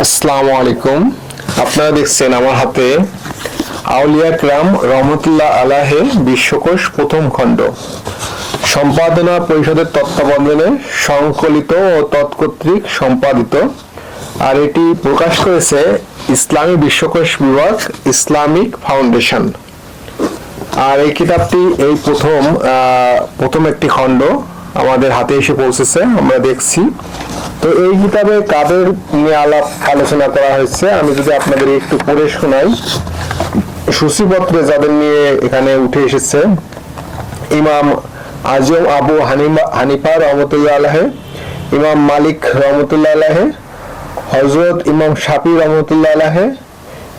আসসালামু আলাইকুম। আপনারা দেখছেন আমার হাতে আউলিয়া কেরাম রহমতুল্লাহ আলাহে বিশ্বকোষ প্রথম খণ্ড সম্পাদনা পরিষদের তত্ত্বাবধানে সংকলিত ও তৎকর্তৃক সম্পাদিত, আর এটি প্রকাশ করেছে ইসলামী বিশ্বকোষ বিভাগ, ইসলামিক ফাউন্ডেশন। আর এই কিতাবটি এই প্রথম একটি খণ্ড আমাদের হাতে এসে পৌঁছেছে, আমরা দেখছি। তো এই কিতাবে কাদের নিয়ে আলোচনা করা হয়েছে আমি যদি আপনাদের একটু পড়ে শোনাই। সূচিপত্রে যাদের নিয়ে এখানে উঠে এসেছে: ইমাম আজম আবু হানিফা রহমতুল্লাহ আলাহে, ইমাম মালিক রহমতুল্লাহ আলাহে, হযরত ইমাম শাফি রহমতুল্লাহ আলাহে,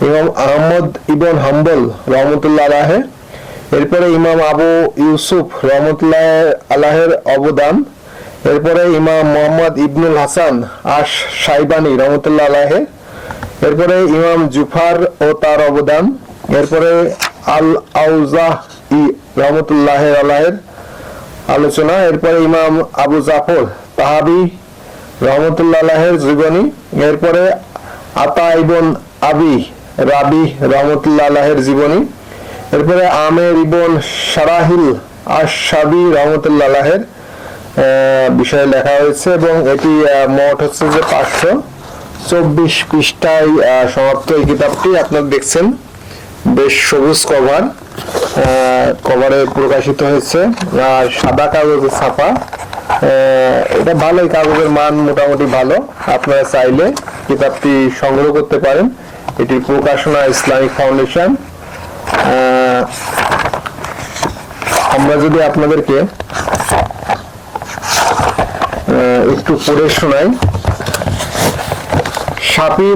ইমাম আহমদ ইবন হাম্বল রহমতুল্লাহ আলাহে, এরপরে ইমাম আবু ইউসুফ রহমতুল্লাহ আলাহের অবদান, এরপরে ইমাম মোহাম্মদ ইবনুল হাসান আশ সাইবানি রহমতুল্লাহ আলাহে, এরপরে ইমাম জুফার ও তার অবদান, এরপরে আল আউজাই রহমতুল্লাহ আলাহের আলোচনা, এরপরে ইমাম আবু জাফর তাহাবি রহমতুল্লাহ আলাহের জীবনী, এরপরে আতা ইবন আবি রাবি রহমতুল্লাহ আলাহের জীবনী, এরপরে আমের ইবন শারাহিল আশ-শাবি রহমতুল্লাহ আলাহের বিষয়ে লেখা হয়েছে, এবং এটি মোট হচ্ছে যে 524 পৃষ্ঠায় সমাপ্ত এই কিতাবটি। আপনারা দেখছেন বেশ সবুজ কভারে প্রকাশিত হয়েছে, আর সাদা কাগজের ছাপা। এটা ভালো, এই কাগজের মান মোটামুটি ভালো। আপনারা চাইলে কিতাবটি সংগ্রহ করতে পারেন। এটির প্রকাশনা ইসলামিক ফাউন্ডেশন। আমরা যদি আপনাদেরকে একটু পড়ে শোনাই। শাফি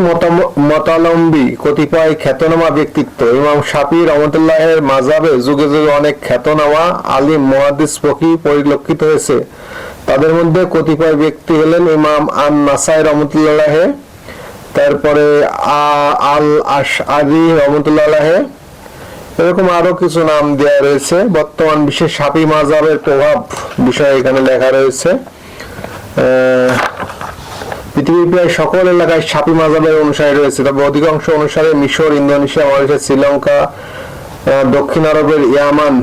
মতাবলম্বী কতিপয় খ্যাতনামা ব্যক্তিত্ব। ইমাম শাফি রহমতুল্লাহের মাযহাবে যুগে যুগে অনেক খ্যাতনামা আলিম, মুহাদ্দিস, ফকিহ পরিলক্ষিত হয়েছে। তাদের মধ্যে কতিপয় ব্যক্তি হলেন ইমাম আন-নাসাই রহমতুল্লাহ আলাইহি, তারপরে আল আশআরি রহমতুল্লাহ আলাইহি, এরকম আরো কিছু নাম দেওয়া রয়েছে। বর্তমান বিশ্বে শাফি মাযহাবের প্রভাব বিষয়ে এখানে লেখা রয়েছে। পৃথিবীর প্রায় সকল এলাকায় শাফি মাযহাবের অনুসারী রয়েছে, তবে অধিকাংশ অনুসারে মিশর, ইন্দোনেশিয়া, মালয়েশিয়া, শ্রীলঙ্কা, দক্ষিণ আরবের ইয়ামান,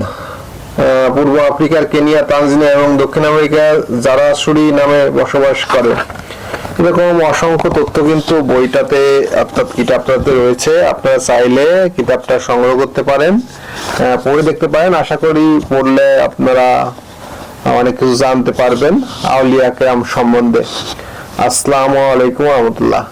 পূর্ব আফ্রিকার কেনিয়া, তানজানিয়া এবং দক্ষিণ আমেরিকার জারাসুরি নামে বসবাস করে। এরকম অসংখ্য তথ্য কিন্তু বইটাতে অর্থাৎ কিতাবটাতে রয়েছে। আপনারা চাইলে কিতাবটা সংগ্রহ করতে পারেন, পড়ে দেখতে পারেন। আশা করি পড়লে আপনারা অনেক কিছু জানতে পারবেন আউলিয়া কেরাম সম্বন্ধে। আসসালামু আলাইকুম ওয়া রাহমাতুল্লাহ।